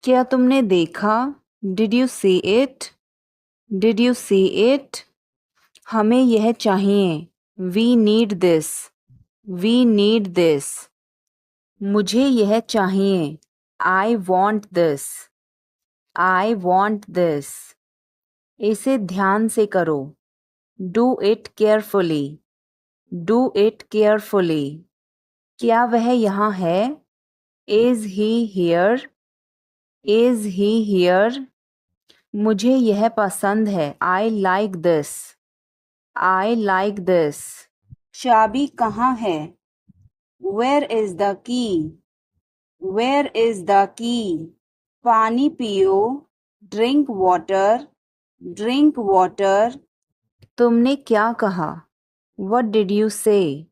क्या तुमने देखा? Did you see it? Did you see it? हमें यह चाहिए। We need this. We need this. मुझे यह चाहिए। I want this. I want this. इसे ध्यान से करो। Do it carefully. Do it carefully. क्या वह यहाँ है? Is he here? Is he here? मुझे यह पसंद है। I like this. I like this. चाबी कहाँ है? Where is the key? Where is the key? पानी पियो। Drink water. Drink water. तुमने क्या कहा? What did you say?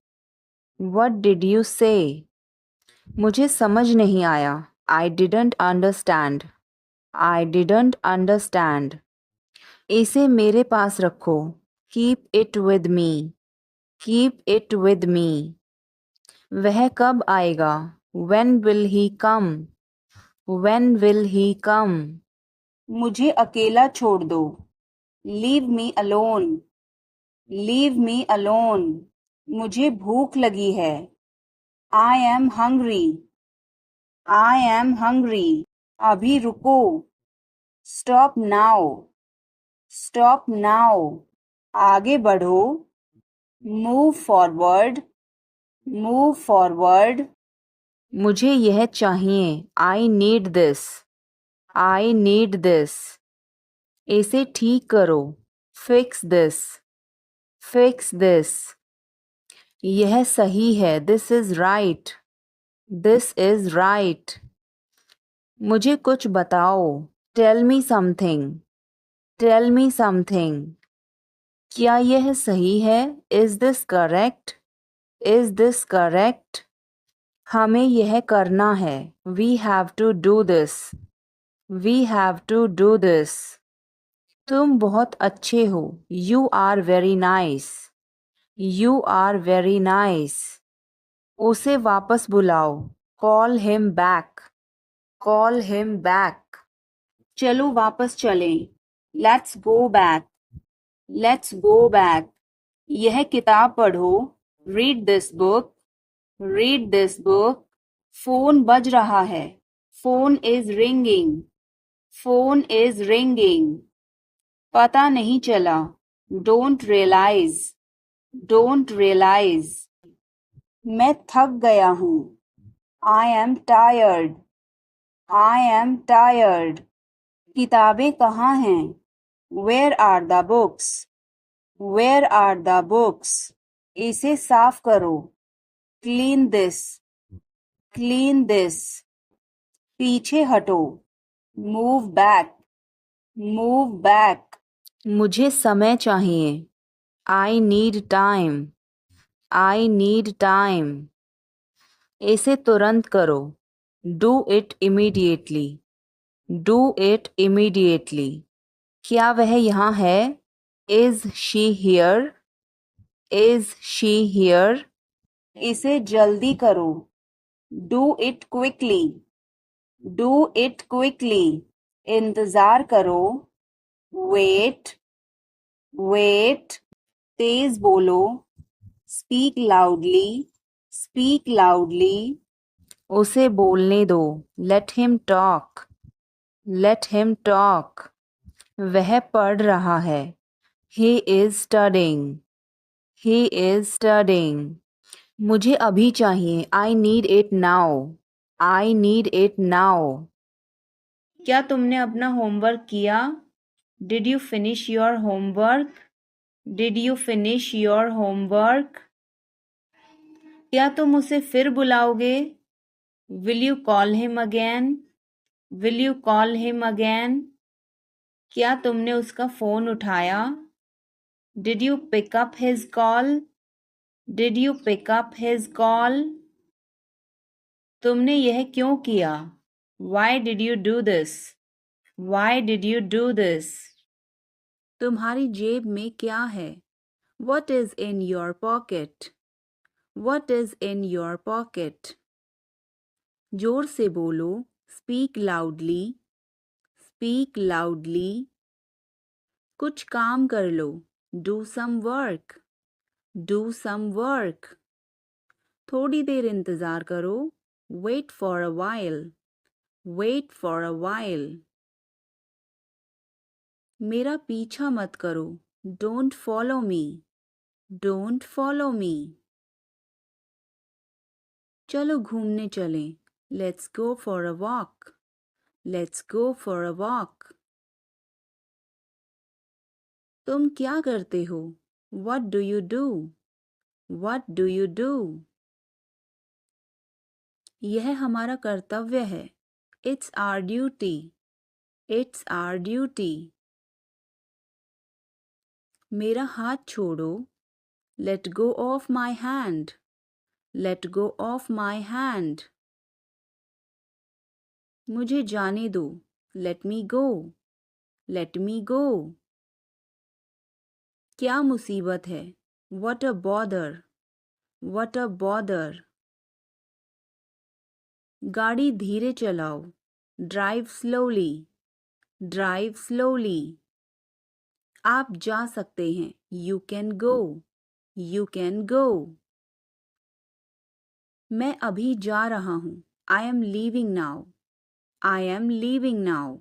What did you say? मुझे समझ नहीं आया। I didn't understand. I didn't understand. इसे मेरे पास रखो। Keep it with me. Keep it with me. वह कब आएगा? When will he come? When will he come? मुझे अकेला छोड़ दो। Leave me alone. Leave me alone. मुझे भूख लगी है। I am hungry. I am hungry. अभी रुको। Stop now. Stop now. आगे बढ़ो। Move forward. Move forward. मुझे यह चाहिए। I need this. I need this. इसे ठीक करो। Fix this. Fix this. यह सही है। This is right. This is right. मुझे कुछ बताओ। Tell me something. Tell me something. क्या यह सही है? Is this correct? Is this correct? हमें यह करना है। We have to do this. We have to do this. तुम बहुत अच्छे हो। You are very nice. You are very nice. उसे वापस बुलाओ। Call him back. Call him back. चलो वापस चलें। Let's go back. Let's go back. यह किताब पढ़ो। Read this book. Read this book. Phone बज रहा है। Phone is ringing. Phone is ringing. पता नहीं चला। Don't realize. Don't realize. मैं थक गया हूँ। I am tired. I am tired. किताबें कहाँ हैं? Where are the books? Where are the books? इसे साफ करो। Clean this. Clean this. पीछे हटो। Move back. Move back. मुझे समय चाहिए। I need time. I need time. इसे तुरंत करो। Do it immediately. Do it immediately. क्या वह यहाँ है? Is she here? Is she here? इसे जल्दी करो। Do it quickly. Do it quickly. इंतज़ार करो। Wait. Wait. तेज बोलो। Speak loudly. Speak loudly. उसे बोलने दो। Let him talk. Let him talk. वह पढ़ रहा है। He is studying. He is studying. मुझे अभी चाहिए। I need it now. I need it now. क्या तुमने अपना होमवर्क किया? Did you finish your homework? Did you finish your homework? क्या तुम उसे फिर बुलाओगे? Will you call him again? Will you call him again? क्या तुमने उसका फ़ोन उठाया? Did you pick up his call? Did you pick up his call? तुमने यह क्यों किया? Why did you do this? Why did you do this? तुम्हारी जेब में क्या है? What is in your pocket? What is in your pocket? जोर से बोलो। Speak loudly. स्पीक लाउडली, कुछ काम कर लो, do some work, do some work. थोड़ी देर इंतज़ार करो, wait for a while, wait for a while. मेरा पीछा मत करो, don't follow me, don't follow me. चलो घूमने चलें, let's go for a walk, let's go for a walk. तुम क्या करते हो, what do you do, what do you do. यह हमारा कर्तव्य है, it's our duty, it's our duty. मेरा हाथ छोड़ो, let go of my hand, let go of my hand. मुझे जाने दो, लेट मी गो, लेट मी गो। क्या मुसीबत है, what a bother, what a bother. गाड़ी धीरे चलाओ, ड्राइव स्लोली, ड्राइव स्लोली। आप जा सकते हैं, you can go, you can go. मैं अभी जा रहा हूँ, आई am leaving now, I am leaving now.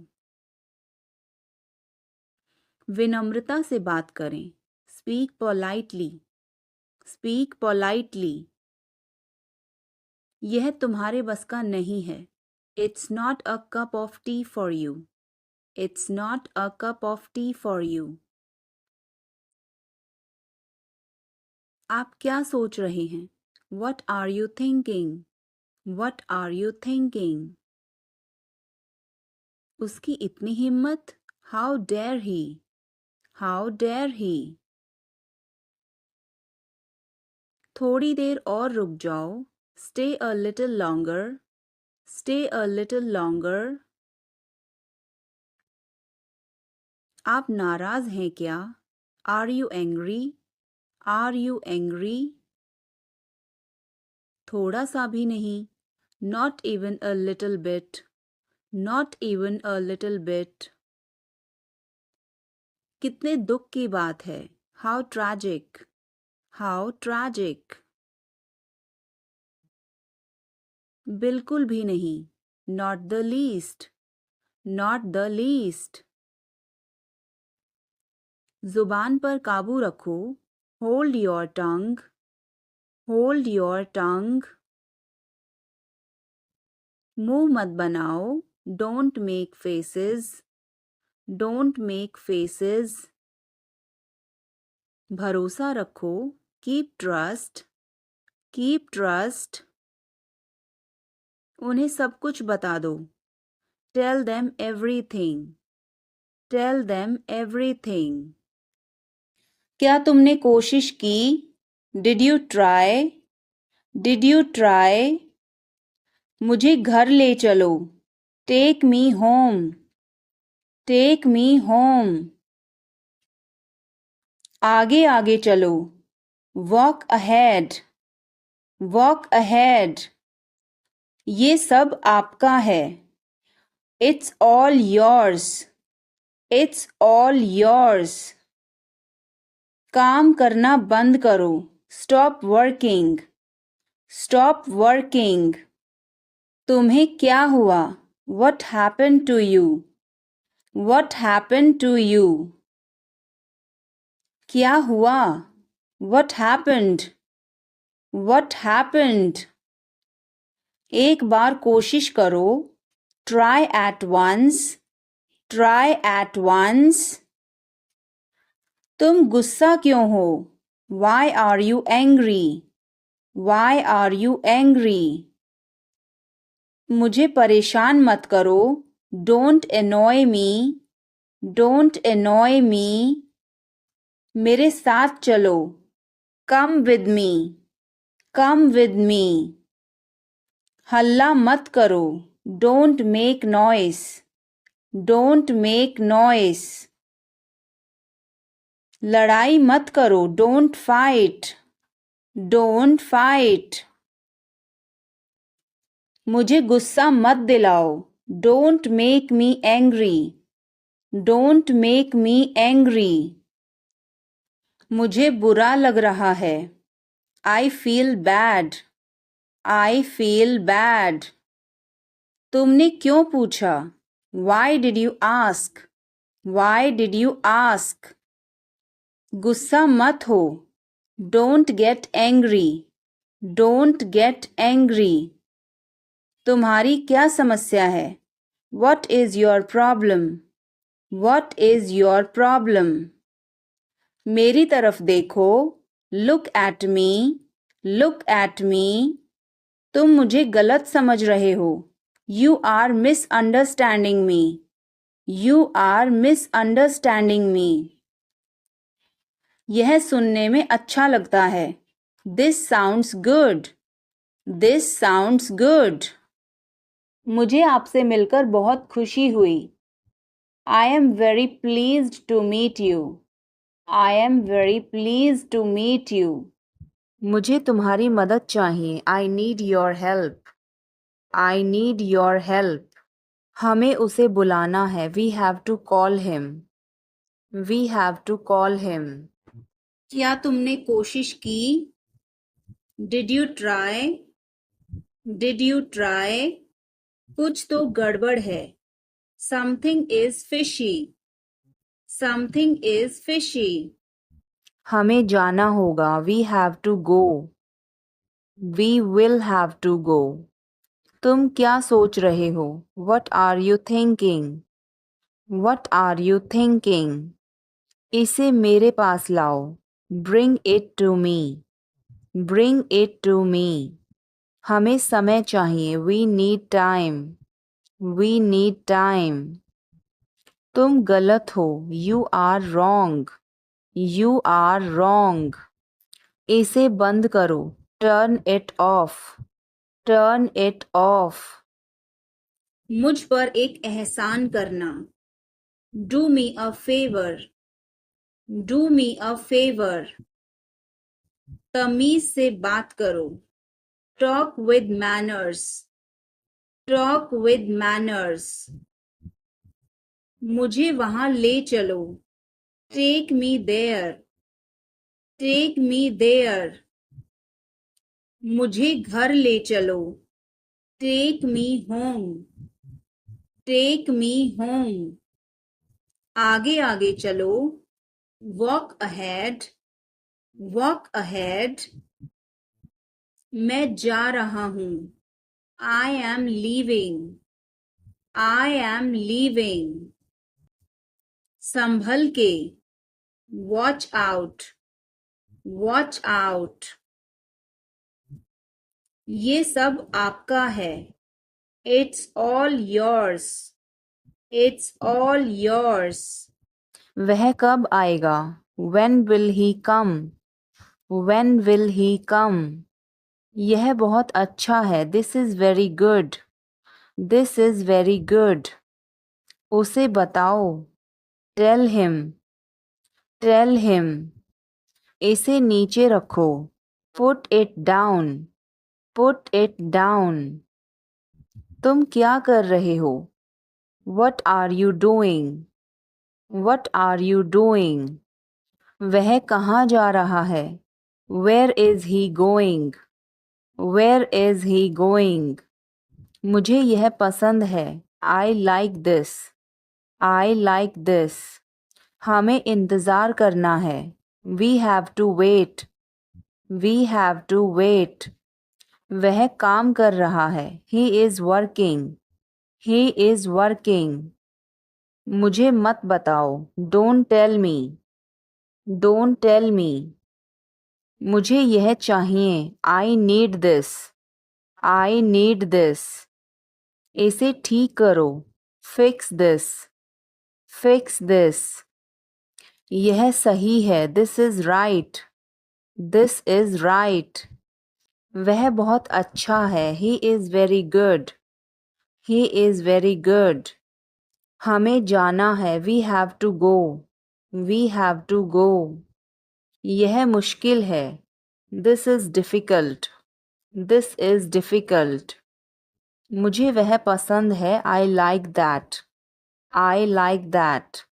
विनम्रता से बात करें, स्पीक पोलाइटली, स्पीक पोलाइटली। यह तुम्हारे बस का नहीं है, it's not a cup of tea for you, it's not a cup of tea for you. आप क्या सोच रहे हैं, what are you thinking, what are you thinking. उसकी इतनी हिम्मत, how dare he, how dare he. थोड़ी देर और रुक जाओ, stay a little longer, stay a little longer. आप नाराज हैं क्या, are you angry, are you angry. थोड़ा सा भी नहीं, not even a little bit, not even a little bit. कितने दुख की बात है, हाउ ट्रैजिक, हाउ ट्रैजिक। बिल्कुल भी नहीं, not the least, not the least. जुबान पर काबू रखो, hold your tongue, hold your tongue. मुंह मत बनाओ, don't make faces, don't make faces. भरोसा रखो, कीप ट्रस्ट, कीप ट्रस्ट। उन्हें सब कुछ बता दो, tell them everything, tell them everything. क्या तुमने कोशिश की, did you try, did you try. मुझे घर ले चलो, take me home, take me home. आगे आगे चलो, वॉक अहेड, वॉक अहेड। ये सब आपका है, it's all yours, it's all yours. काम करना बंद करो, स्टॉप वर्किंग, स्टॉप वर्किंग। तुम्हें क्या हुआ, what happened to you, what happened to you. क्या हुआ, व्हाट हैपेंड, व्हाट हैपेंड। एक बार कोशिश करो, try at once, try at once. तुम गुस्सा क्यों हो, why are you angry, why are you angry. मुझे परेशान मत करो, don't annoy me, don't annoy me. मेरे साथ चलो, come with me, come with me. हल्ला मत करो, don't make noise, don't make noise. लड़ाई मत करो, डोंट फाइट, डोंट फाइट। मुझे गुस्सा मत दिलाओ, don't make me angry, don't make me angry. मुझे बुरा लग रहा है। I feel bad. I feel bad. तुमने क्यों पूछा? Why did you ask? Why did you ask? गुस्सा मत हो। Don't get angry. Don't get angry. तुम्हारी क्या समस्या है? What is your problem? What is your problem? मेरी तरफ देखो। Look at me. Look at me. तुम मुझे गलत समझ रहे हो। You are misunderstanding me. You are misunderstanding me. यह सुनने में अच्छा लगता है। This sounds good. This sounds good. मुझे आपसे मिलकर बहुत खुशी हुई। I am very pleased to meet you. I am very pleased to meet you. मुझे तुम्हारी मदद चाहिए। I need your help. I need your help. हमें उसे बुलाना है। We have to call him. We have to call him. क्या तुमने कोशिश की? Did you try? Did you try? कुछ तो गड़बड़ है। Something is fishy. Something is fishy. हमें जाना होगा। We have to go. We will have to go. तुम क्या सोच रहे हो? What are you thinking? What are you thinking? इसे मेरे पास लाओ। Bring it to me. Bring it to me. हमें समय चाहिए। We need time. We need time. तुम गलत हो। You are wrong. You are wrong. इसे बंद करो। Turn it off. Turn it off. मुझ पर एक एहसान करना। Do me a favor. Do me a favor. तमीज से बात करो। Talk with manners. Talk with manners. मुझे वहां ले चलो। Take me there. Take me there. मुझे घर ले चलो। Take me home. Take me home. आगे आगे चलो। Walk ahead. Walk ahead. मैं जा रहा हूँ। I am leaving. I am leaving. संभल के। Watch out. Watch out. ये सब आपका है। It's all yours. It's all yours. वह कब आएगा? When will he come? When will he come? यह बहुत अच्छा है। This is very good. This is very good. उसे बताओ। Tell him. Tell him. इसे नीचे रखो। Put it down. Put it down. तुम क्या कर रहे हो? What are you doing? What are you doing? वह कहाँ जा रहा है? Where is he going? Where is he going? मुझे यह पसंद है। I like this. I like this. हमें इंतज़ार करना है। We have to wait. We have to wait. वह काम कर रहा है। He is working. He is working. मुझे मत बताओ। Don't tell me. Don't tell me. मुझे यह चाहिए। I need this. I need this. इसे ठीक करो। Fix this. Fix this. यह सही है। This is right. This is right. वह बहुत अच्छा है। He is very good. He is very good. हमें जाना है। We have to go. We have to go. यह मुश्किल है। This is difficult. This is difficult. मुझे वह पसंद है। I like that. I like that.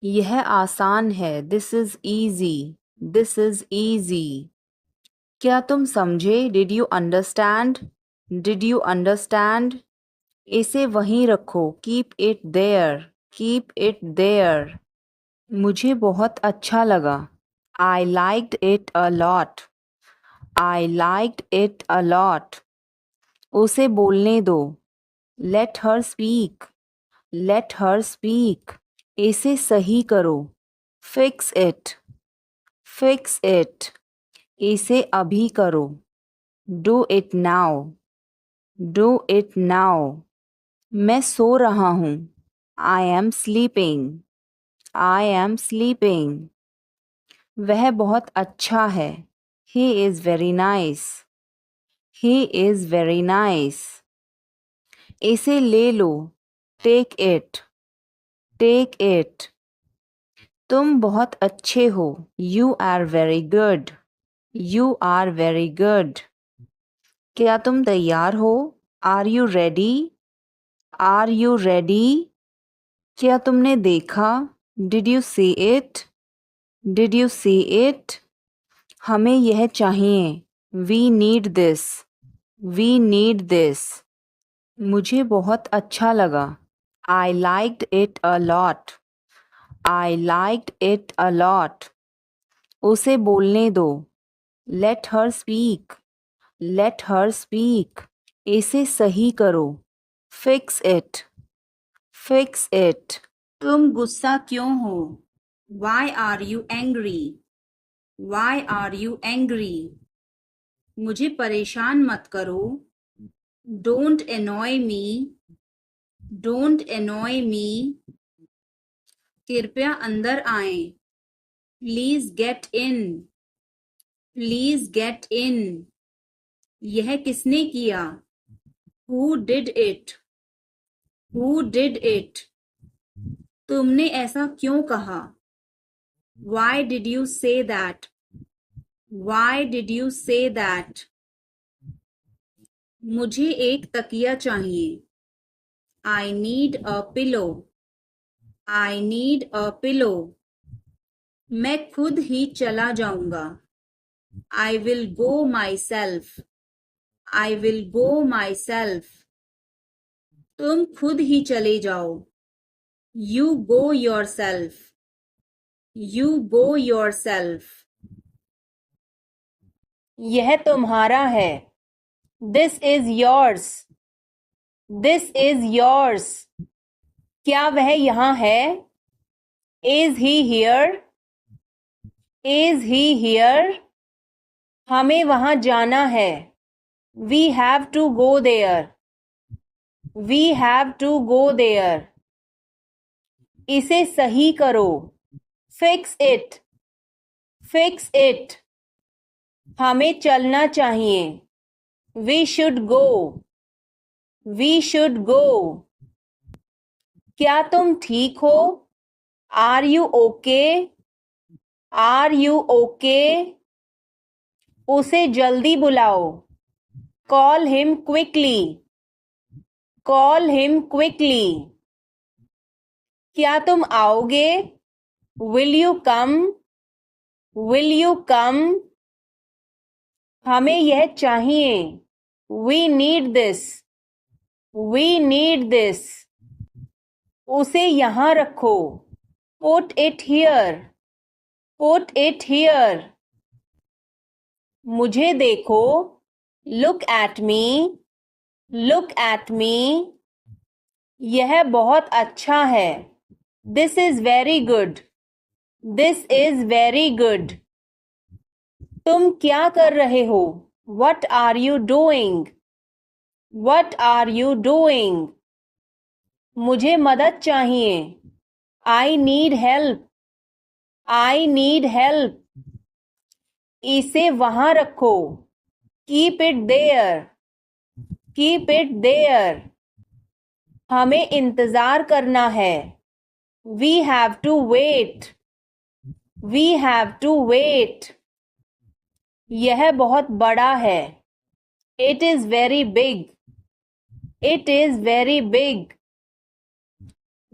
यह आसान है. This is easy. This is easy. क्या तुम समझे? Did you understand? Did you understand? इसे वहीं रखो. Keep it there. Keep it there. मुझे बहुत अच्छा लगा. I liked it a lot. I liked it a lot. उसे बोलने दो. Let her speak. Let her speak. इसे सही करो. Fix it. Fix it. इसे अभी करो. Do it now. Do it now. मैं सो रहा हूँ. I am sleeping. I am sleeping. वह बहुत अच्छा है. He is very nice. He is very nice. इसे ले लो. Take it. Take it. तुम बहुत अच्छे हो. You are very good. You are very good. क्या तुम तैयार हो? Are you ready? Are you ready? क्या तुमने देखा? Did you see it? Did you see it? हमें यह चाहिए. We need this. We need this. मुझे बहुत अच्छा लगा. I liked it a lot. I liked it a lot. उसे बोलने दो. Let her speak. Let her speak. इसे सही करो. Fix it. Fix it. तुम गुस्सा क्यों हो? Why are you angry? Why are you angry? मुझे परेशान मत करो. Don't annoy me. Don't annoy me. कृपया अंदर आएं. Please get in. Please get in. यह किसने किया? Who did it? Who did it? तुमने ऐसा क्यों कहा? Why did you say that? Why did you say that? मुझे एक तकिया चाहिए. I need a pillow. I need a pillow. मैं खुद ही चला जाऊंगा. I will go myself. I will go myself. तुम खुद ही चले जाओ. You go yourself. You go yourself. यह तुम्हारा है. This is yours. This is yours. क्या वह यहाँ है? Is he here? Is he here? हमें वहाँ जाना है. We have to go there. We have to go there. इसे सही करो. Fix it. Fix it. हमें चलना चाहिए. We should go. We should go. क्या तुम ठीक हो? Are you okay? Are you okay? उसे जल्दी बुलाओ. Call him quickly. Call him quickly. क्या तुम आओगे? Will you come? Will you come? हमें यह चाहिए. We need this. We need this. उसे यहाँ रखो. Put it here. Put it here. मुझे देखो. Look at me. Look at me. यह बहुत अच्छा है. This is very good. This is very good. तुम क्या कर रहे हो? What are you doing? What are you doing? मुझे मदद चाहिए. I need help. I need help. इसे वहाँ रखो. Keep it there. Keep it there. हमें इंतजार करना है. We have to wait. We have to wait. यह बहुत बड़ा है. It is very big. It is very big.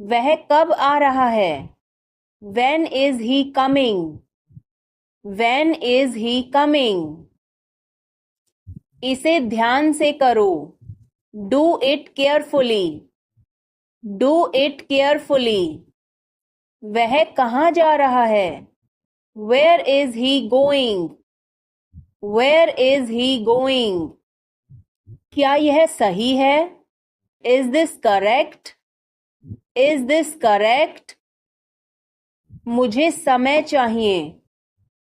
वह कब आ रहा है? When is he coming? When is he coming? इसे ध्यान से करो. Do it carefully. Do it carefully. वह कहाँ जा रहा है? Where is he going? Where is he going? क्या यह सही है? Is this correct? Is this correct? मुझे समय चाहिए.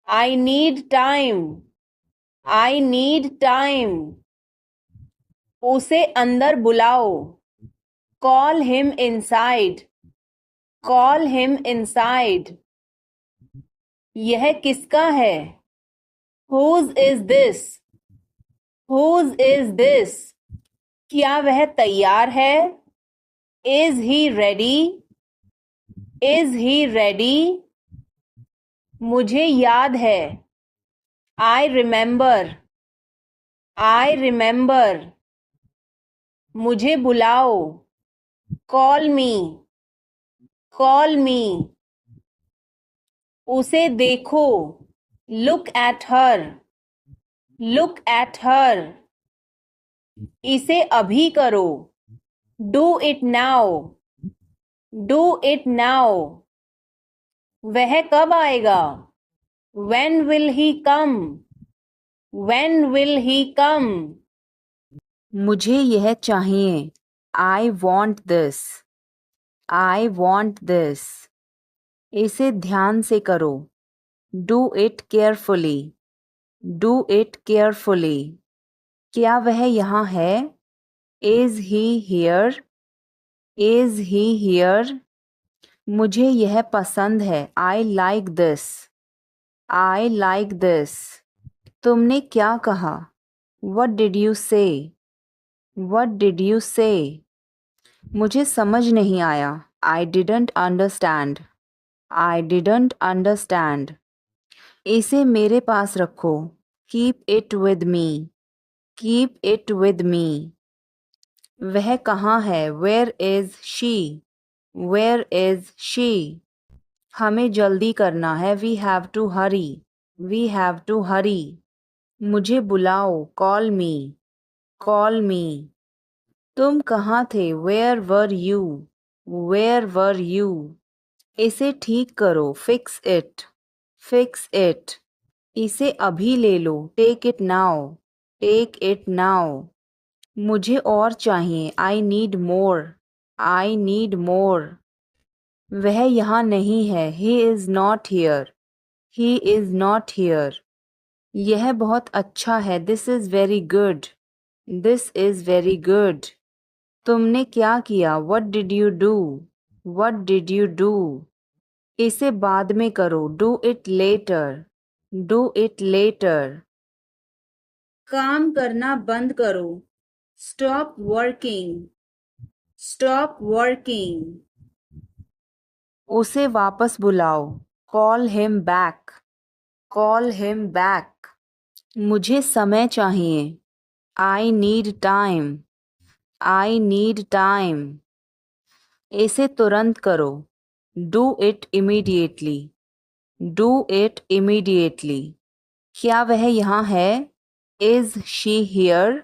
I need time. I need time. उसे अंदर बुलाओ. Call him inside. Call him inside. यह किसका है? Whose is this? Whose is this? क्या वह तैयार है? Is he ready? Is he ready? मुझे याद है. I remember. I remember. मुझे बुलाओ. Call me. Call me. उसे देखो. Look at her. Look at her. इसे अभी करो. Do it now. Do it now. वह कब आएगा? When will he come? When will he come? मुझे यह चाहिए. I want this. I want this. इसे ध्यान से करो. Do it carefully. Do it carefully. क्या वह यहाँ है? Is he here? Is he here? मुझे यह पसंद है. I like this. I like this. तुमने क्या कहा? What did you say? What did you say? मुझे समझ नहीं आया. I didn't understand. I didn't understand. इसे मेरे पास रखो. Keep it with me. Keep it with me. वह कहाँ है? Where is she? Where is she? हमें जल्दी करना है. We have to hurry. We have to hurry. मुझे बुलाओ. Call me. Call me. तुम कहाँ थे? Where were you? Where were you? इसे ठीक करो. Fix it. Fix it. इसे अभी ले लो. Take it now. Take it now. मुझे और चाहिए. I need more. I need more. वह यहाँ नहीं है. He is not here. He is not here. यह बहुत अच्छा है. This is very good. This is very good. तुमने क्या किया? What did you do? What did you do? इसे बाद में करो. Do it later. Do it later. काम करना बंद करो. Stop working. Stop working. उसे वापस बुलाओ. Call him back. Call him back. मुझे समय चाहिए. I need time. I need time. इसे तुरंत करो. Do it immediately. Do it immediately. क्या वह यहाँ है? Is she here?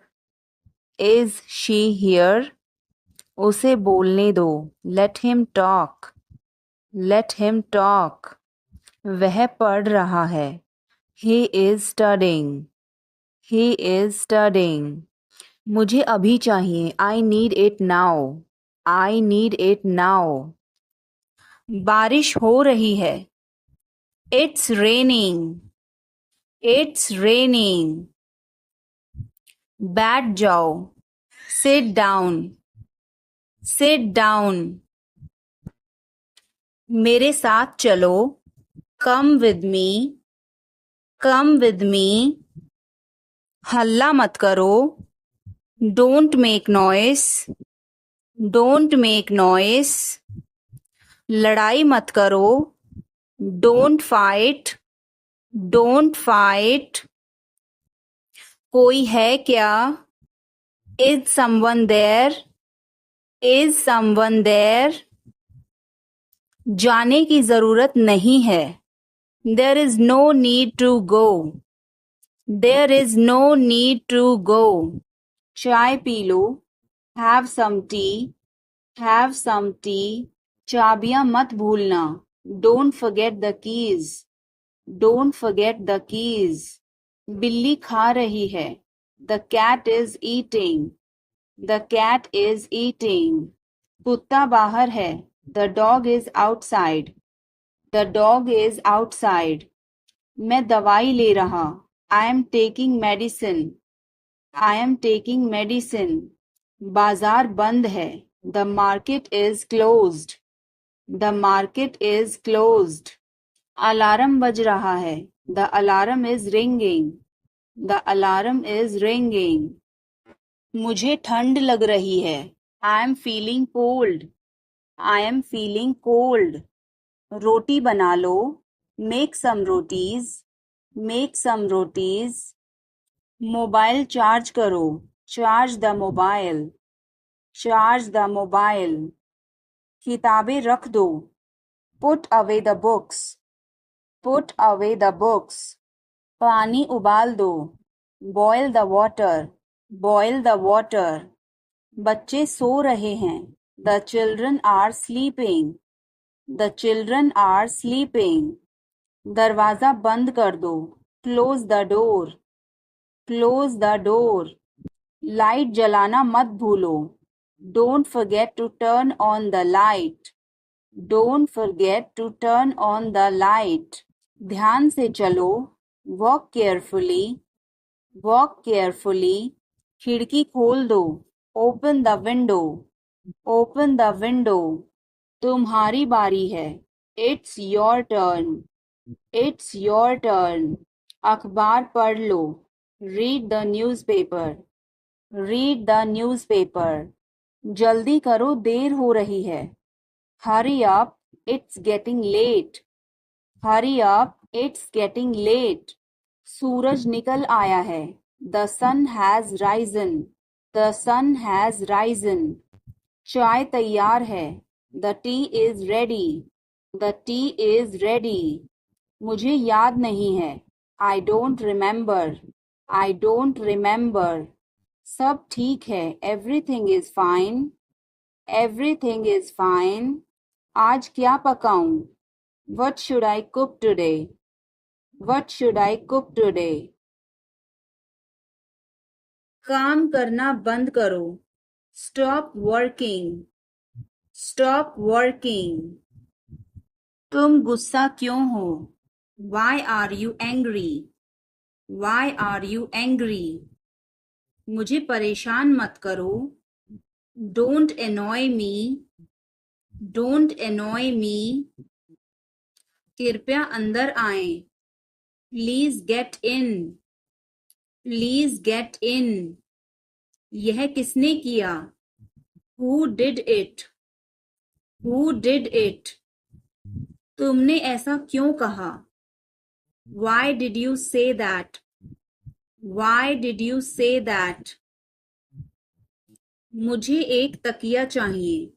Is she here? उसे बोलने दो. Let him talk. Let him talk. वह पढ़ रहा है. He is studying. He is studying. मुझे अभी चाहिए. I need it now. I need it now. बारिश हो रही है. It's raining. It's raining. बैठ जाओ. Sit down. Sit down. मेरे साथ चलो. Come with me. Come with me. हल्ला मत करो. Don't make noise. Don't make noise. लड़ाई मत करो. Don't fight. Don't fight. कोई है क्या? Is someone there? Is someone there? जाने की जरूरत नहीं है. There is no need to go. There is no need to go. चाय P low. Have some tea. Have some tea. चाबियां मत भूलना. Don't forget the keys. Don't forget the keys. बिल्ली खा रही है. The cat is eating. The cat is eating. कुत्ता बाहर है. The dog is outside. The dog is outside. मैं दवाई ले रहा. I am taking medicine. I am taking medicine. बाजार बंद है. The market is closed. The market is closed. Alarm बज रहा है. The alarm is ringing. The alarm is ringing. मुझे ठंड लग रही है. I am feeling cold. I am feeling cold. रोटी बना लो. Make some rotis. Make some rotis. Mobile charge करो. Charge the mobile. Charge the mobile. किताबें रख दो. Put away the books. Put away the books. पानी उबाल दो. Boil the water. Boil the water. बच्चे सो रहे हैं. The children are sleeping. The children are sleeping. दरवाजा बंद कर दो. Close the door. Close the door. Light जलाना मत भूलो. Don't forget to turn on the light. Don't forget to turn on the light. ध्यान से चलो. Walk carefully. Walk carefully. खिड़की खोल दो. Open the window. Open the window. तुम्हारी बारी है. It's your turn. It's your turn. अखबार पढ़ लो. Read the newspaper. Read the newspaper. जल्दी करो, देर हो रही है. Hurry up, it's getting late. Hurry up, it's getting late. सूरज निकल आया है. The sun has risen. The sun has risen. चाय तैयार है. The tea is ready. The tea is ready. मुझे याद नहीं है. I don't remember. I don't remember. सब ठीक है. Everything is fine. Everything is fine. आज क्या पकाऊं? What should I cook today? What should I cook today? काम करना बंद करो. Stop working. Stop working. तुम गुस्सा क्यों हो? Why are you angry? Why are you angry? मुझे परेशान मत करो. Don't annoy me. Don't annoy me. कृपया अंदर आएं. Please get in. Please get in. यह किसने किया? Who did it? Who did it? तुमने ऐसा क्यों कहा? Why did you say that? Why did you say that? मुझे एक तकिया चाहिए.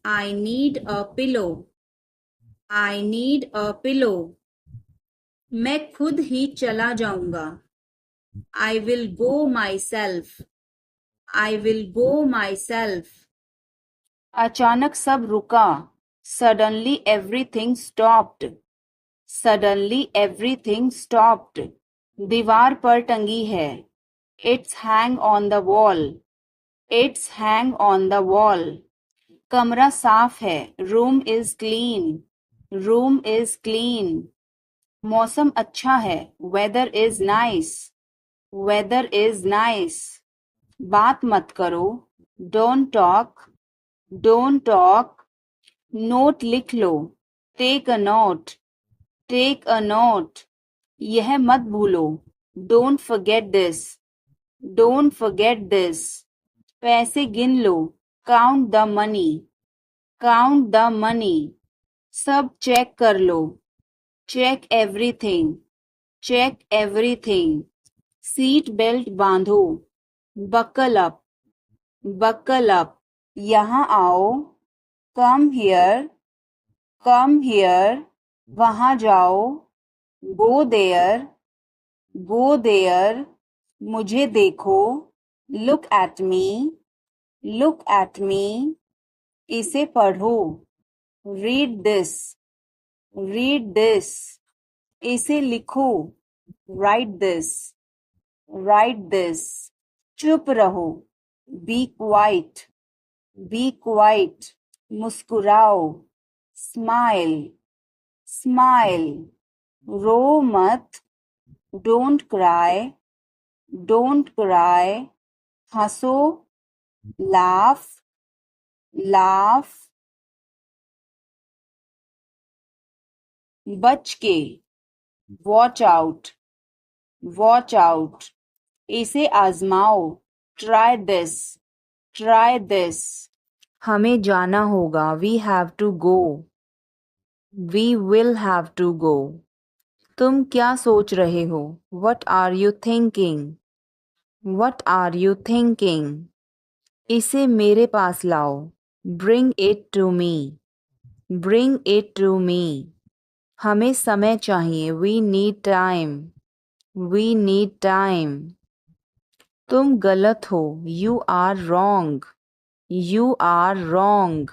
I need a pillow. I need a pillow. मैं खुद ही चला जाऊंगा. I will go myself. I will go myself. अचानक सब रुका. Suddenly everything stopped. Suddenly everything stopped. दीवार पर टंगी है. It's hang on the wall. It's hang on the wall. कमरा साफ है. Room is clean. Room is clean. मौसम अच्छा है. Weather is nice. Weather is nice. बात मत करो. Don't talk. Don't talk. Note लिख लो. Take a note. Take a note. यह मत भूलो. Don't forget this. Don't forget this. पैसे गिन लो. Count the money. Count the money. सब चेक कर लो. Check everything. Check everything. Seat belt बांधो. Buckle up. Buckle up. यहाँ आओ. Come here. कम हियर, वहाँ जाओ. Go there, go there. मुझे देखो. Look at me, look at me. इसे पढ़ो. Read this, read this. इसे लिखो. Write this, write this. चुप रहो. Be quiet, be quiet. मुस्कुराओ. Smile, smile. रो मत. Don't cry, don't cry. हंसो. Laugh, laugh. बच के. Watch out, watch out. इसे आजमाओ. Try this, try this. हमें जाना होगा. We have to go, we will have to गो. तुम क्या सोच रहे हो? What are you thinking, what are you thinking. इसे मेरे पास लाओ. Bring it to me, bring it to me. हमें समय चाहिए. We need time, we need time. तुम गलत हो. You are wrong, you are wrong.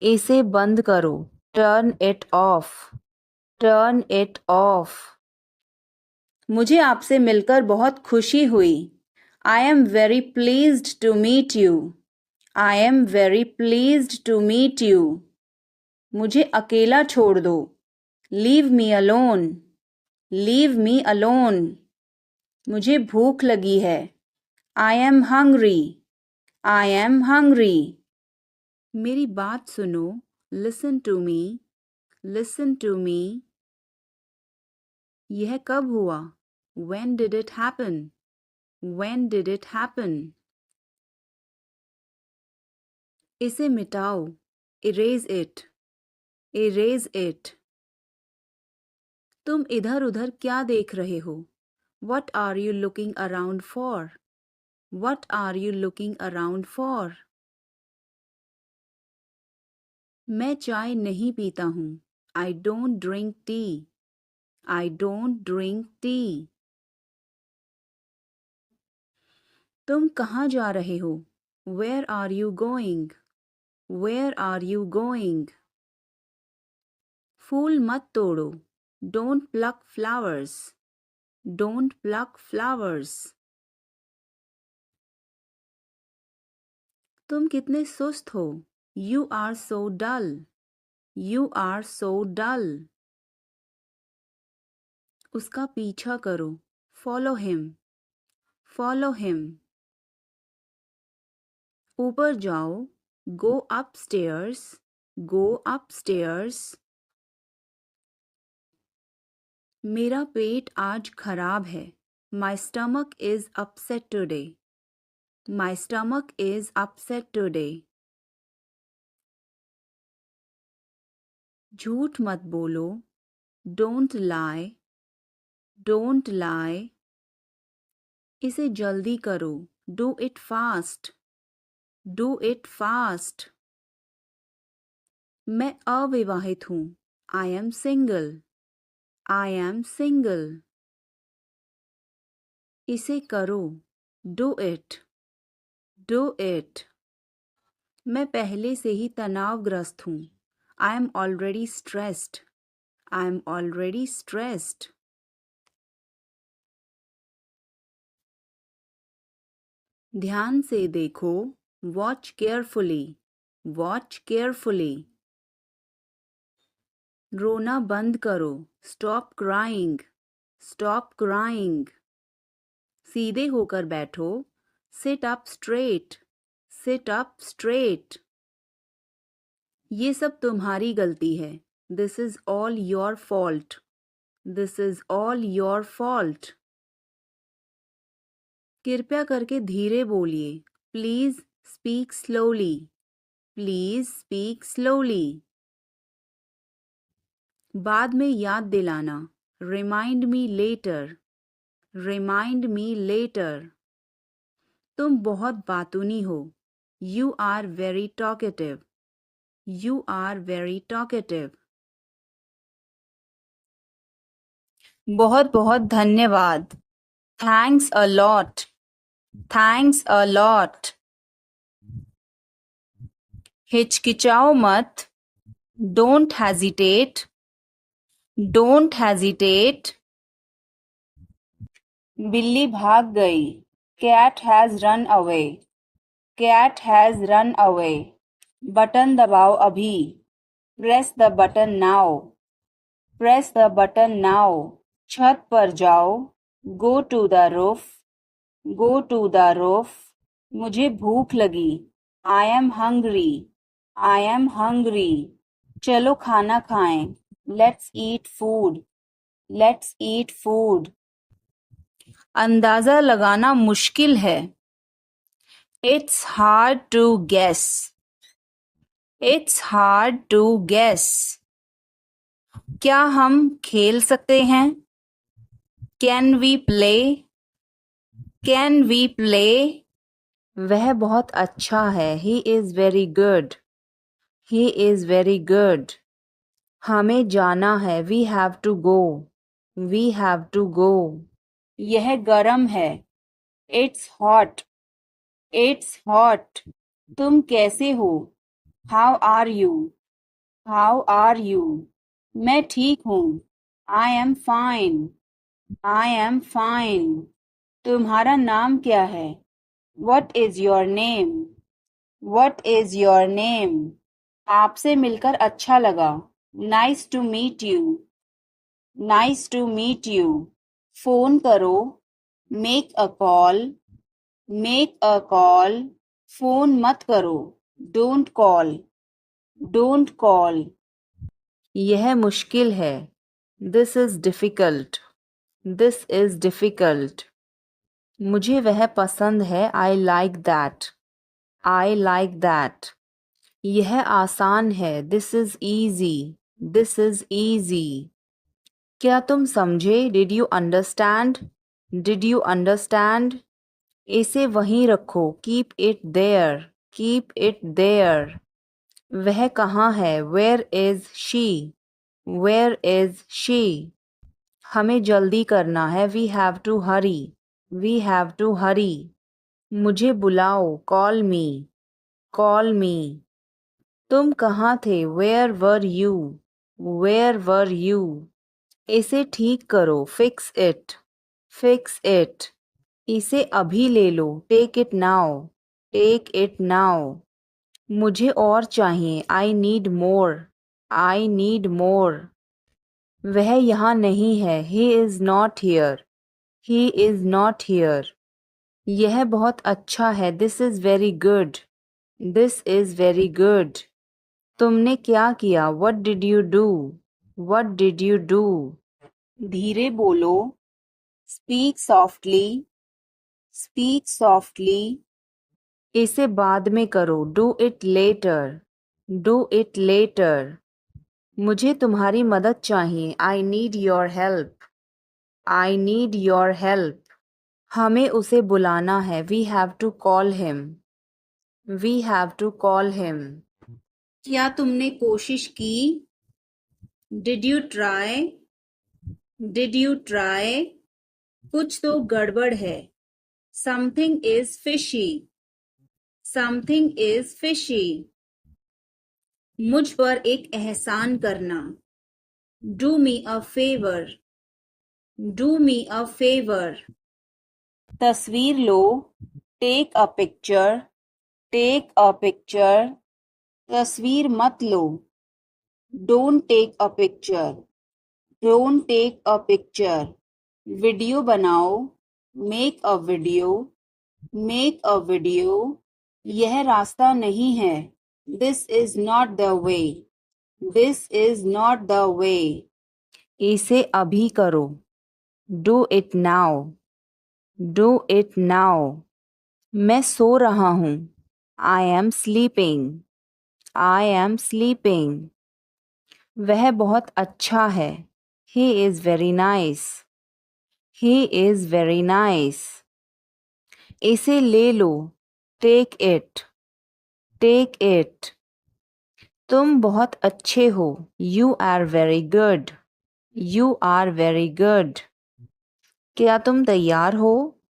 इसे बंद करो. Turn it off, turn it off. मुझे आपसे मिलकर बहुत खुशी हुई. I am very pleased to meet you, I am very pleased to meet you. मुझे अकेला छोड़ दो. Leave me alone, leave me alone. मुझे भूख लगी है. I am hungry, I am hungry. मेरी बात सुनो. Listen to me, listen to me. यह कब हुआ? When did it happen? When did it happen? इसे मिटाओ. Erase it, erase it. तुम इधर उधर क्या देख रहे हो? What are you looking around for? What are you looking around for? मैं चाय नहीं पीता हूँ. I don't drink tea, I don't drink tea. तुम कहाँ जा रहे हो? Where are you going? Where are you going? फूल मत तोड़ो. Don't pluck flowers, don't pluck flowers. तुम कितने सुस्त हो. You are so dull, you are so dull. उसका पीछा करो. Follow him, follow him. ऊपर जाओ. Go upstairs, go upstairs. मेरा पेट आज खराब है. My stomach is upset today, my stomach is upset today. झूठ मत बोलो. Don't lie, don't lie. इसे जल्दी करो. Do it fast, do it fast. मैं अविवाहित हूँ. I am single, I am single. इसे करो. Do it, do it. मैं पहले से ही तनावग्रस्त हूँ. I am already stressed, I am already stressed. ध्यान से देखो. Watch carefully, watch carefully. रोना बंद करो. Stop crying, stop crying. सीधे होकर बैठो. Sit up straight, sit up straight. ये सब तुम्हारी गलती है. This is all your fault, this is all your fault. कृपया करके धीरे बोलिए. Please speak slowly, please speak slowly. बाद में याद दिलाना. Remind me later, remind me later. तुम बहुत बातूनी हो. You are very talkative, You are very talkative. बहुत बहुत धन्यवाद. Thanks a lot. Thanks a lot. हिचकिचाओ मत. Don't hesitate. Don't hesitate. बिल्ली भाग गई. Cat has run away. Cat has run away. Button दबाओ अभी. Press the button now. Press the button now. छत पर जाओ. Go to the roof. Go to the roof. मुझे भूख लगी. I am hungry. I am hungry. चलो खाना खाएं. Let's eat food. Let's eat food. अंदाज़ा लगाना मुश्किल है. It's hard to guess. It's hard to guess. क्या हम खेल सकते हैं? Can we play? Can we play? वह बहुत अच्छा है. He is very good. He is very good. हमें जाना है. We have to go. We have to go. यह गर्म है. It's hot. It's hot. तुम कैसे हो? How are you? How are you? मैं ठीक हूँ. I am fine. I am fine. तुम्हारा नाम क्या है? What is your name? What is your name? आपसे मिलकर अच्छा लगा. Nice to meet you. Nice to meet you. Phone करो. Make a call. Make a call. Phone मत करो. Don't call. Don't call. यह मुश्किल है. This is difficult. This is difficult. मुझे वह पसंद है. I like that. I like that. यह आसान है. This is easy. This is easy. क्या तुम समझे? Did you understand? Did you understand? इसे वहीं रखो. Keep it there. Keep it there. वह कहाँ है? Where is she? Where is she? हमें जल्दी करना है. We have to hurry. We have to hurry. मुझे बुलाओ. Call me. Call me. तुम कहाँ थे? Where were you? Where were you? इसे ठीक करो. Fix it. Fix it. इसे अभी ले लो. Take it now. Take it now. मुझे और चाहिए. I need more. I need more. वह यहाँ नहीं है. He is not here. He is not here. यह बहुत अच्छा है. This is very good. This is very good. तुमने क्या किया? What did you do? What did you do? धीरे बोलो. Speak softly. Speak softly. इसे बाद में करो. Do it later. Do it later. मुझे तुम्हारी मदद चाहिए. I need your help. I need your help. हमें उसे बुलाना है. We have to call him. We have to call him. क्या तुमने कोशिश की? Did you try? Did you try? कुछ तो गड़बड़ है. Something is fishy. Something is fishy. मुझ पर एक एहसान करना. Do me a favor. Do me a favor. तस्वीर लो. Take a picture. Take a picture. तस्वीर मत लो. Don't take a picture. Don't take a picture. Video बनाओ. Make a video. Make a video. यह रास्ता नहीं है. This is not the way. This is not the way. इसे अभी करो. Do it now. Do it now. मैं सो रहा हूँ. I am sleeping. I am sleeping. वह बहुत अच्छा है. He is very nice. He is very nice. इसे ले लो. Take it. Take it. तुम बहुत अच्छे हो। You are very good. You are very good. क्या तुम तैयार हो?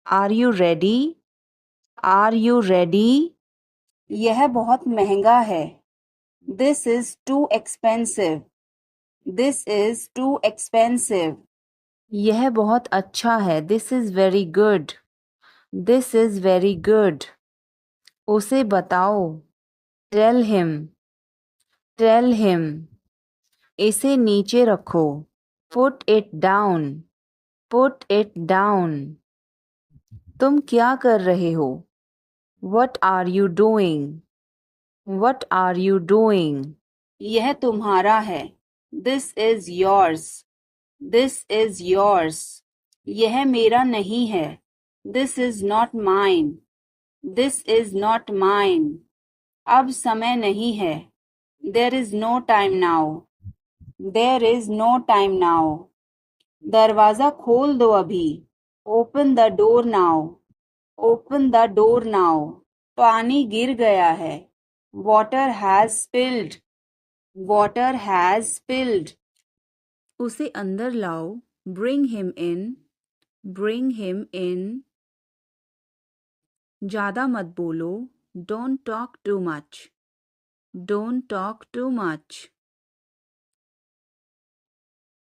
Are you ready? Are you ready? यह बहुत महंगा है। This is too expensive. This is too expensive. यह बहुत अच्छा है। This is very good. This is very good. उसे बताओ। Tell him. Tell him. इसे नीचे रखो। Put it down. Put it down. तुम क्या कर रहे हो? What are you doing? What are you doing? यह तुम्हारा है। This is yours. This is yours. यह मेरा नहीं है। This is not mine. This is not mine. अब समय नहीं है। There is no time now. There is no time now. दरवाजा खोल दो अभी। Open the door now. Open the door now. पानी गिर गया है। Water has spilled. Water has spilled. उसे अंदर लाओ। Bring him in. Bring him in. ज़्यादा मत बोलो। Don't talk too much. Don't talk too much.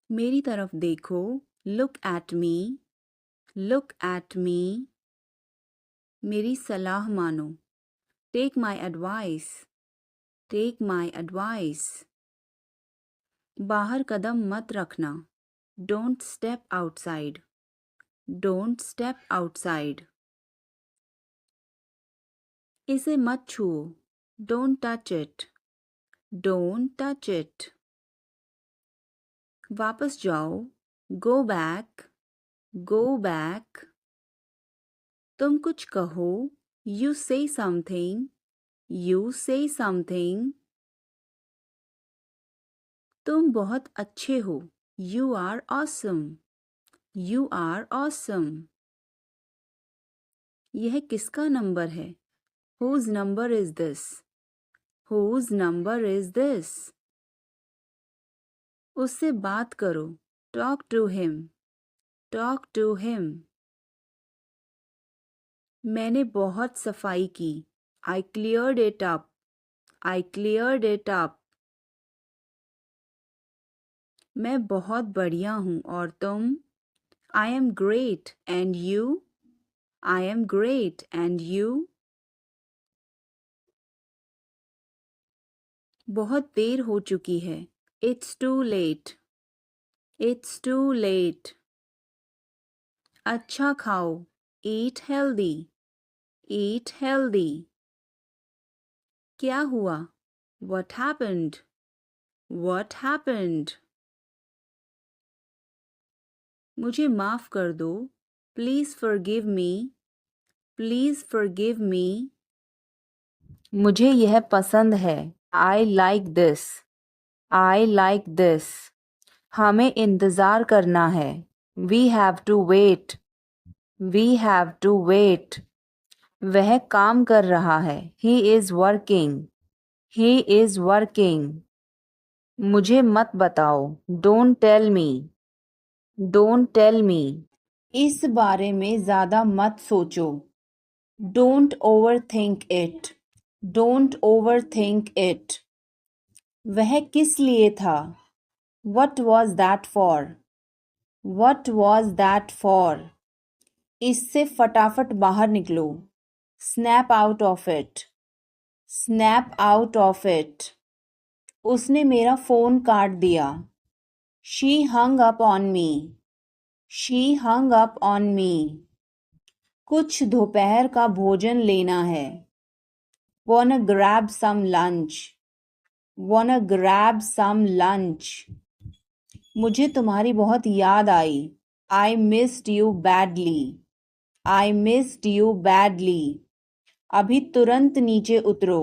मेरी तरफ देखो। Look at me. Look at me. मेरी सलाह मानो। Take my advice. Take my advice. बाहर कदम मत रखना। Don't step outside. Don't step outside. इसे मत छुओ। Don't touch it. Don't touch it. वापस जाओ। Go back. Go back. तुम कुछ कहो। You say something. You say something. तुम बहुत अच्छे हो। You are awesome. You are awesome. यह किसका नंबर है? Whose number is this? Whose number is this? उससे बात करो। Talk to him. Talk to him. मैंने बहुत सफाई की। I cleared it up. I cleared it up. मैं बहुत बढ़िया हूँ और तुम? I am great. And you? I am great. And you? बहुत देर हो चुकी है। It's too late. It's too late. अच्छा खाओ। Eat healthy. Eat healthy. क्या हुआ? What happened? What happened? मुझे माफ़ कर दो। Please forgive me. Please forgive me. मुझे यह पसंद है। I like this. I like this. हमें इंतज़ार करना है। We have to wait. We have to wait. वह काम कर रहा है। He is working. He is working. मुझे मत बताओ। Don't tell me. Don't tell me. इस बारे में ज़्यादा मत सोचो। Don't overthink it. Don't overthink it. वह किस लिए था? What was that for? What was that for? इससे फटाफट बाहर निकलो। Snap out of it. Snap out of it. उसने मेरा फ़ोन काट दिया। She hung up on me. She hung up on me. कुछ दोपहर का भोजन लेना है। Wanna grab some lunch. Wanna grab some lunch. मुझे तुम्हारी बहुत याद आई। I missed you badly. I missed you badly. अभी तुरंत नीचे उतरो।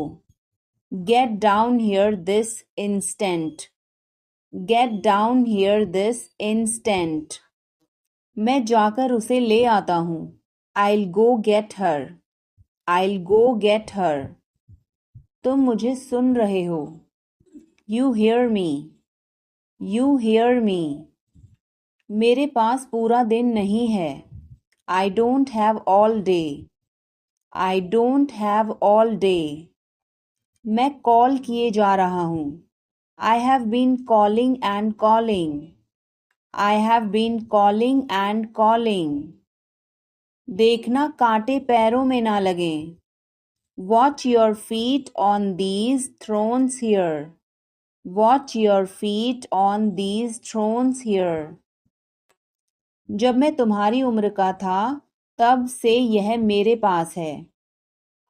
Get down here this instant. Get down here this instant. मैं जाकर उसे ले आता हूँ। I'll go get her. I'll go get her. तुम मुझे सुन रहे हो। You hear me. You hear me. मेरे पास पूरा दिन नहीं है. I don't have all day. I don't have all day. मैं कॉल किए जा रहा हूँ. I have been calling and calling. I have been calling and calling. देखना कांटे पैरों में ना लगें. Watch your feet on these thrones here. Watch your feet on these thrones here. जब मैं तुम्हारी उम्र का था तब से यह मेरे पास है.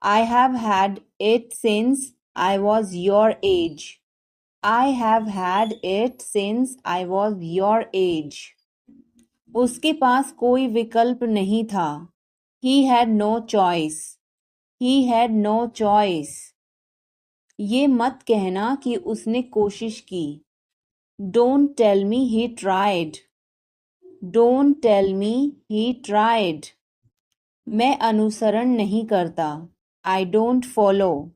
I have had it since I was your age. I have had it since I was your age. उसके पास कोई विकल्प नहीं था. He had no choice. He had no choice. ये मत कहना कि उसने कोशिश की. Don't tell me he tried. Don't tell me he tried. मैं अनुसरण नहीं करता. I don't follow.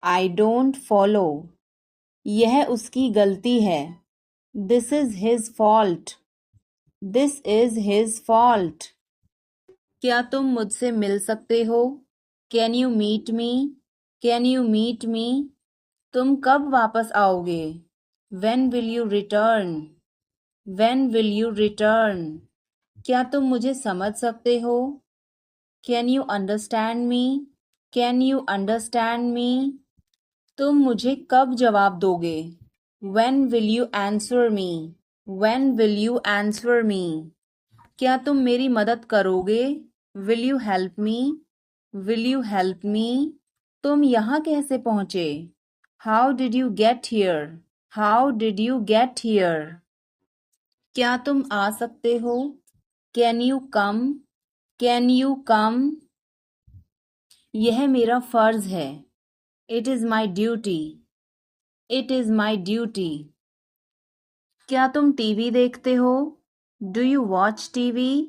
I don't follow. यह उसकी गलती है. This is his fault. This is his fault. क्या तुम मुझसे मिल सकते हो? Can you meet me? Can you meet me? तुम कब वापस आओगे? When will you return? When will you return? क्या तुम मुझे समझ सकते हो? Can you understand me? Can you understand me? तुम मुझे कब जवाब दोगे? When will you answer me? When will you answer me? क्या तुम मेरी मदद करोगे? Will you help me? Will you help me? तुम यहाँ कैसे पहुँचे? How did you get here? How did you get here? क्या तुम आ सकते हो? Can you come? Can you come? यह मेरा फर्ज है. It is my duty. It is my duty. क्या तुम टीवी देखते हो? Do you watch TV?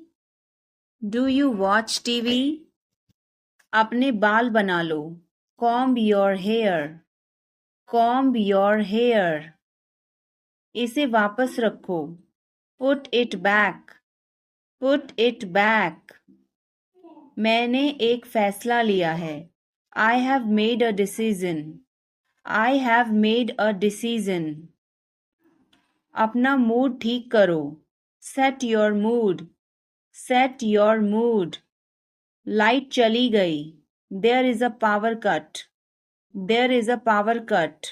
Do you watch TV? अपने बाल बना लो. Comb your hair. Comb your hair. इसे वापस रखो. Put it back. Put it back. मैंने एक फैसला लिया है. I have made a decision. I have made a decision. अपना मूड ठीक करो. Set your mood. Set your mood. Light चली गई. There is a power cut. There is a power cut.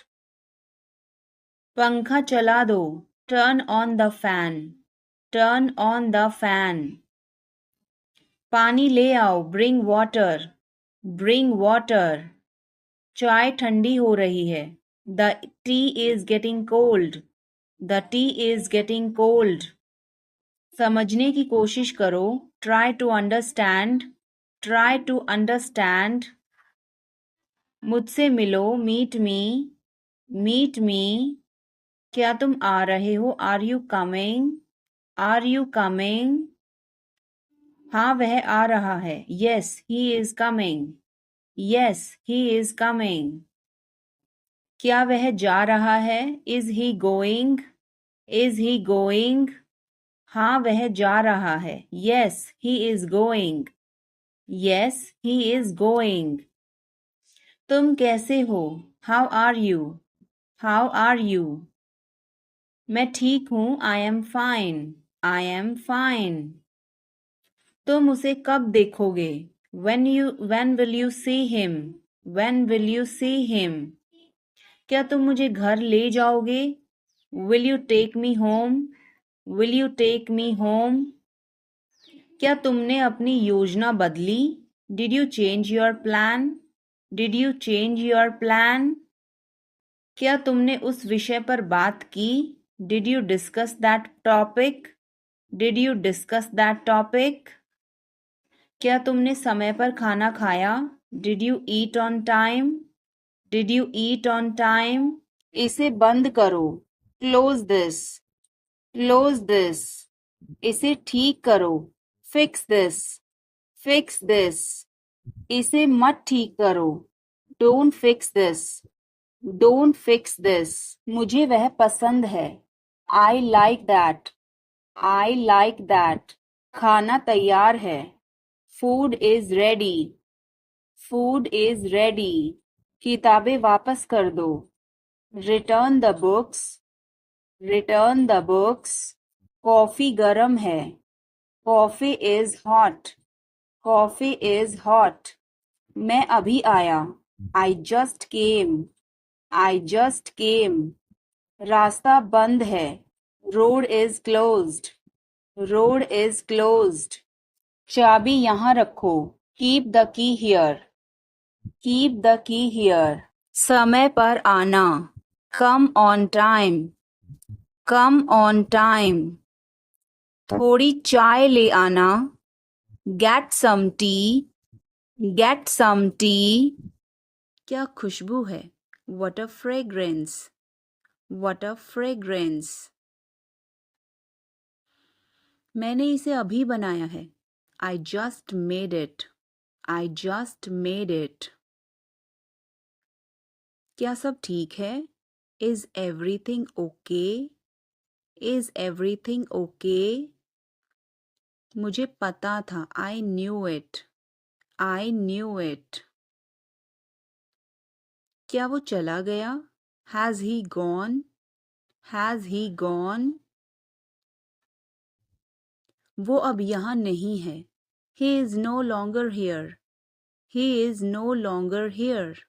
पंखा चला दो. Turn on the fan. Turn on the fan. पानी ले आओ. Bring water. Bring water. चाय ठंडी हो रही है. The tea is getting cold. The tea is getting cold. समझने की कोशिश करो. Try to understand. Try to understand. मुझसे मिलो. Meet me. Meet me. क्या तुम आ रहे हो? Are you coming? Are you coming? हाँ वह आ रहा है. Yes, he is coming. Yes, he is coming. क्या वह जा रहा है? Is he going? Is he going? हाँ वह जा रहा है. Yes, he is going. Yes, he is going. तुम कैसे हो? How are you? How are you? मैं ठीक हूँ. I am fine. I am fine. तुम उसे कब देखोगे? When will you see him? When will you see him? क्या तुम मुझे घर ले जाओगे? Will you take me home? Will you take me home? क्या तुमने अपनी योजना बदली? Did you change your plan? Did you change your plan? क्या तुमने उस विषय पर बात की? Did you discuss that topic? Did you discuss that topic? क्या तुमने समय पर खाना खाया? Did you eat on time? Did you eat on time? इसे बंद करो. Close this. Close this. इसे ठीक करो. Fix this. Fix this. इसे मत ठीक करो. Don't fix this. Don't fix this, मुझे वह पसंद है। I like that, I like that, खाना तैयार है। Food is ready, food is ready, किताबें वापस कर दो। Return the books, return the books, coffee गर्म है। Coffee is hot, coffee is hot, मैं अभी आया। I just came, I just came, रास्ता बंद है। Road is closed, road is closed, चाबी यहाँ रखो। Keep the key here, keep the key here, समय पर आना। Come on time, come on time, थोड़ी चाय ले आना। Get some tea, get some tea, क्या खुशबू है। What a fragrance, what a fragrance, मैंने इसे अभी बनाया है। I just made it, I just made it, क्या सब ठीक है। Is everything okay, is everything okay, मुझे पता था। I knew it, I knew it, क्या वो चला गया। Has he gone, has he gone, वो अब यहाँ नहीं है। He is no longer here, he is no longer here,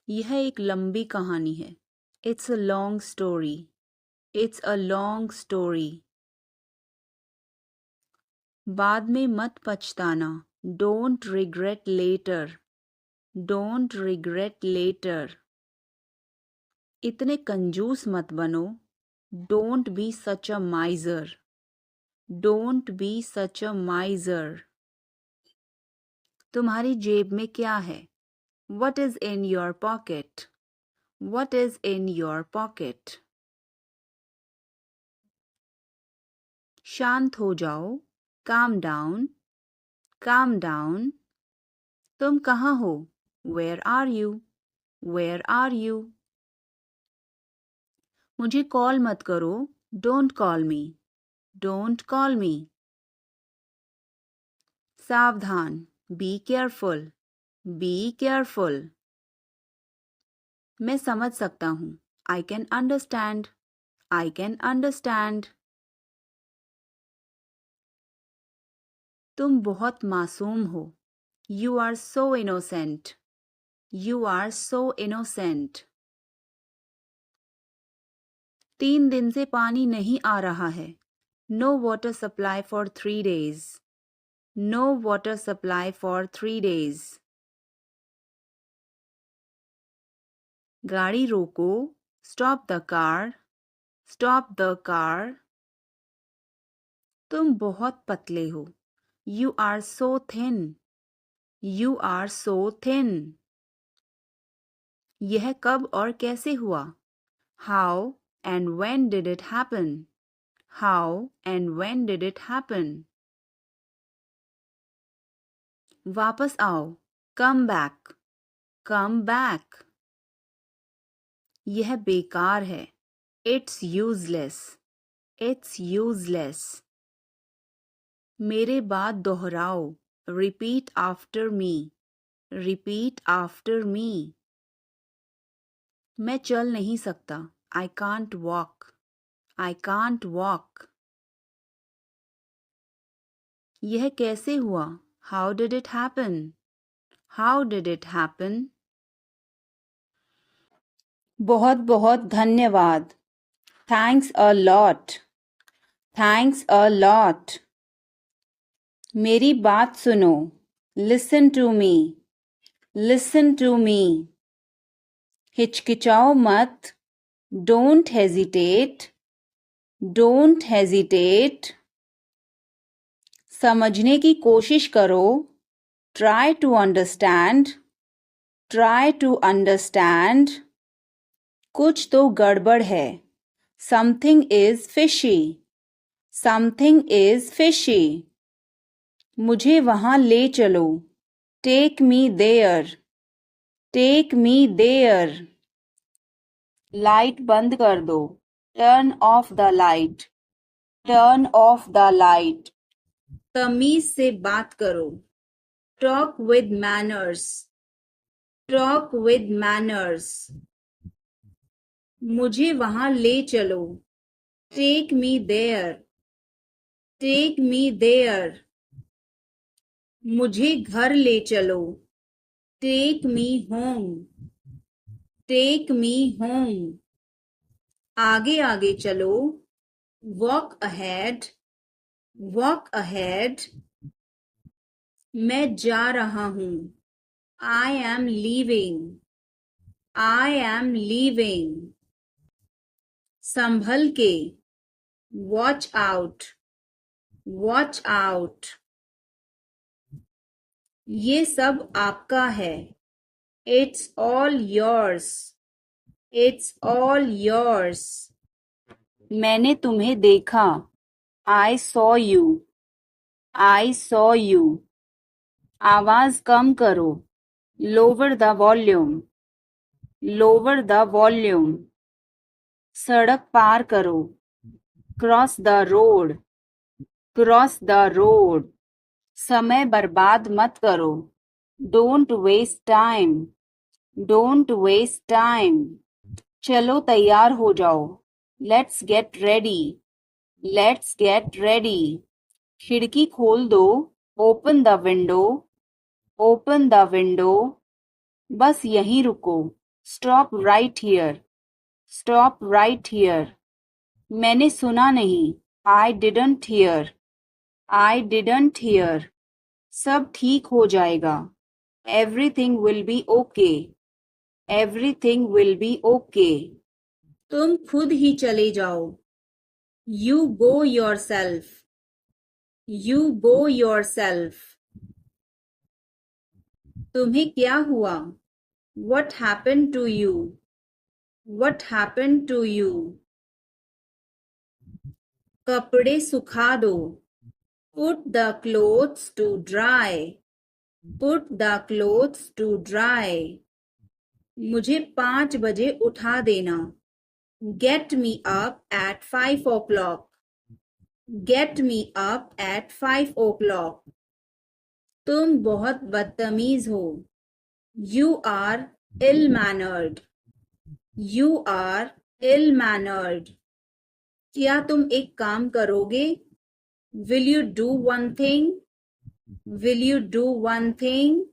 यह एक लंबी कहानी है। It's a long story, it's a long story, बाद में मत पछताना। Don't regret later, don't regret later, इतने कंजूस मत बनो। Don't be such a miser, don't be such a माइजर, तुम्हारी जेब में क्या है। What is in your pocket, what is in your pocket, शांत हो जाओ। calm down, calm down, तुम कहाँ हो। where are you, where are you, मुझे कॉल मत करो। don't call me, don't call me, सावधान। be careful, be careful, मैं समझ सकता हूँ। I can understand, I can understand, तुम बहुत मासूम हो। You are so innocent, you are so innocent, 3 दिन से पानी नहीं आ रहा है। No water supply for 3 days, no water supply for 3 days, गाड़ी रोको। Stop the car, stop the car, तुम बहुत पतले हो। You are so thin, you are so thin, यह कब और कैसे हुआ। How and when did it happen, how and when did it happen, वापस आओ। Come back, come back, यह बेकार है। It's useless, it's useless, मेरे बाद दोहराओ। Repeat after me, repeat after me, मैं चल नहीं सकता। I can't walk, I can't walk, यह कैसे हुआ। How did it happen, how did it happen, बहुत बहुत धन्यवाद। Thanks a lot, thanks a lot, मेरी बात सुनो। Listen to me, listen to me, हिचकिचाओ मत। Don't hesitate, don't hesitate, समझने की कोशिश करो। Try to understand, try to understand, कुछ तो गड़बड़ है। Something is fishy, something is fishy, मुझे वहाँ ले चलो। Take me there, take me there, light बंद कर दो, turn off the light, turn off the light, तमीज से बात करो, talk with manners, talk with manners, मुझे वहां ले चलो, take me there, take me there, मुझे घर ले चलो, take me home, take me home, आगे आगे चलो, वॉक अहेड, वॉक अहेड, मैं जा रहा हूं, I am leaving, I am leaving, संभल के, वॉच आउट, वॉच आउट, ये सब आपका है, it's all yours, it's all yours, मैंने तुम्हें देखा, I saw you, I saw you, आवाज कम करो, lower the volume, lower the volume, सड़क पार करो, cross the road, cross the road, समय बर्बाद मत करो, don't waste time, don't waste time, चलो तैयार हो जाओ, let's get ready, let's get ready, खिड़की खोल दो, open the window, open the window, बस यहीं रुको, stop right here, stop right here, मैंने सुना नहीं, I didn't hear, I didn't hear, सब ठीक हो जाएगा, everything will be okay, everything will be okay, तुम खुद ही चले जाओ, you go yourself, you go yourself, तुम्हें क्या हुआ, what happened to you, what happened to you, कपड़े सुखा दो, put the clothes to dry, put the clothes to dry, मुझे 5 बजे उठा देना, get me up at 5 o'clock, get me up at 5 o'clock, तुम बहुत बदतमीज हो, you are ill mannered, you are ill mannered, क्या तुम एक काम करोगे, will you do one thing, will you do one thing,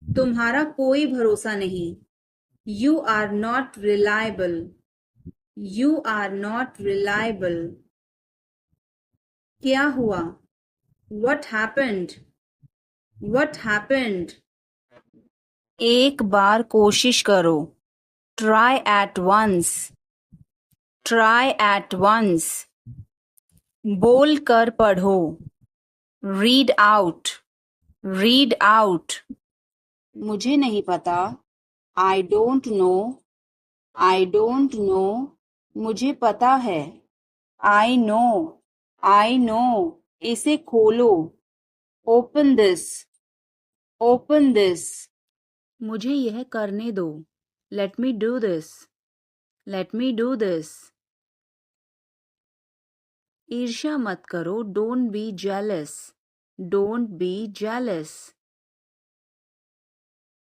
तुम्हारा कोई भरोसा नहीं, you are not reliable, you are not reliable, क्या हुआ, व्हाट हैपेंड, व्हाट हैपेंड, एक बार कोशिश करो, try at once, try at once, बोल कर पढ़ो, रीड आउट, रीड आउट, मुझे नहीं पता, I don't know, I don't know, मुझे पता है, आई नो, आई नो, इसे खोलो, ओपन दिस, ओपन दिस, मुझे यह करने दो, let me do this, let me do this, ईर्ष्या मत करो, don't be jealous, don't be jealous,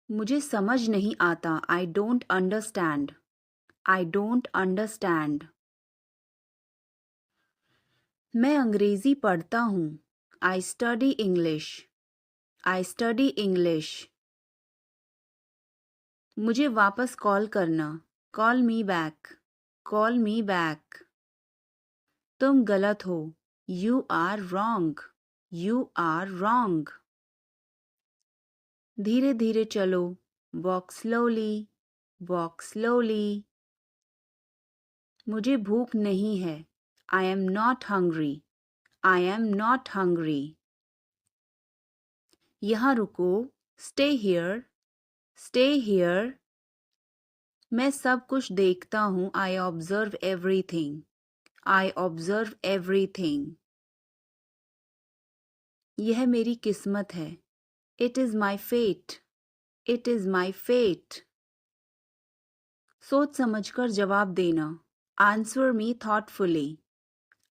मुझे समझ नहीं आता, I don't understand, I don't understand, मैं अंग्रेजी पढ़ता हूँ, I study English, I study English, मुझे वापस कॉल करना, call me back, call me back, तुम गलत हो, you are wrong, you are wrong, धीरे धीरे चलो, वॉक स्लोली, वॉक स्लोली, मुझे भूख नहीं है, I am not hungry, I am not hungry, यहाँ रुको, स्टे हियर, स्टे हियर, मैं सब कुछ देखता हूँ, I observe everything, I observe everything, यह मेरी किस्मत है, it is my fate, It is my fate. सोच समझकर जवाब देना. Answer me thoughtfully.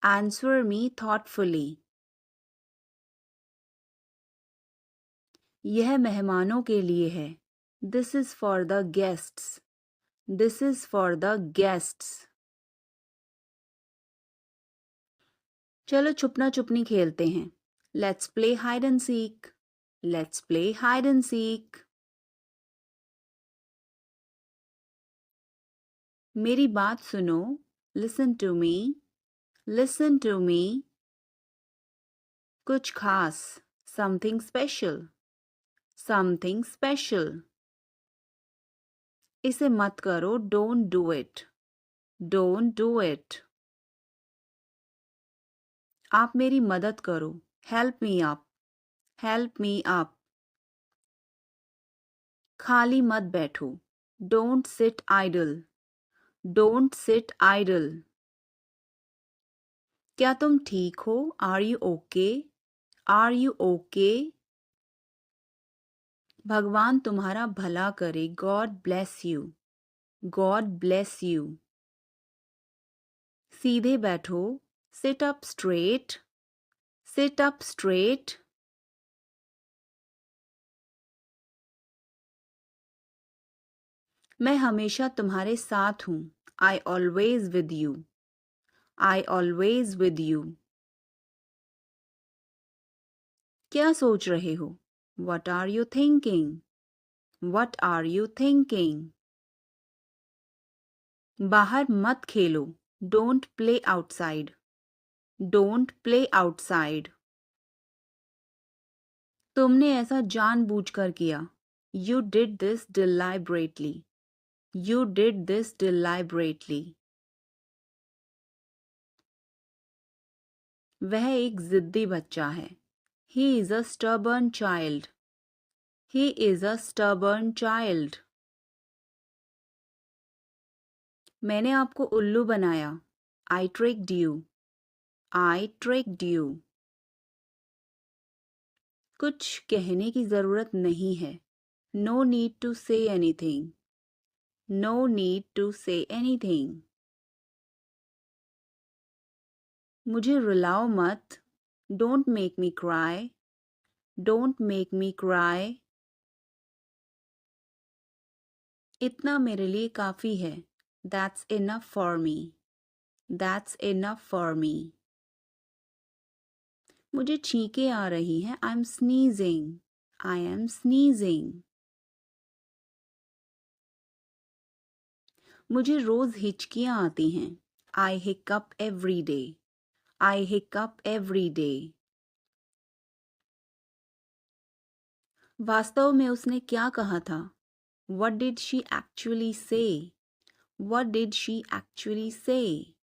Answer me thoughtfully. यह मेहमानों के लिए है. This is for the guests. This is for the guests. चलो छुपना छुपनी खेलते हैं. Let's play hide and seek. Let's play hide and seek. मेरी बात सुनो. Listen to me. Listen to me. कुछ खास. Something special. Something special. इसे मत करो. Don't do it. Don't do it. आप मेरी मदद करो. Help me up. Help me up. खाली मत बैठो. Don't sit idle. Don't sit idle. क्या तुम ठीक हो? Are you okay? Are you okay? भगवान तुम्हारा भला करे. God bless you. God bless you. सीधे बैठो. Sit up straight. Sit up straight. मैं हमेशा तुम्हारे साथ हूँ. I always with you. I always with you. क्या सोच रहे हो? What are you thinking? What are you thinking? बाहर मत खेलो. Don't play outside. Don't play outside. तुमने ऐसा जानबूझकर किया. You did this deliberately. You did this deliberately. वह एक जिद्दी बच्चा है. He is a stubborn child. He is a stubborn child. मैंने आपको उल्लू बनाया. I tricked you. I tricked you. कुछ कहने की जरूरत नहीं है. No need to say anything. No need to say anything. मुझे रुलाओ मत. Don't make me cry. Don't make me cry. इतना मेरे लिए काफी है. That's enough for me. That's enough for me. मुझे छींकें आ रही हैं. I'm sneezing. I am sneezing. मुझे रोज हिचकियां आती हैं. I hiccup every day. I hiccup every day. वास्तव में उसने क्या कहा था? What did she actually say? What did she actually say?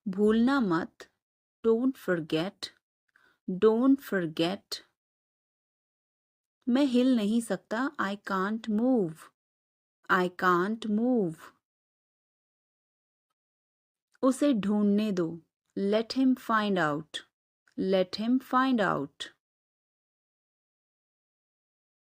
भूलना मत. Don't forget. Don't forget. मैं हिल नहीं सकता. I can't move. I can't move. उसे ढूंढने दो. Let him find out. Let him find out.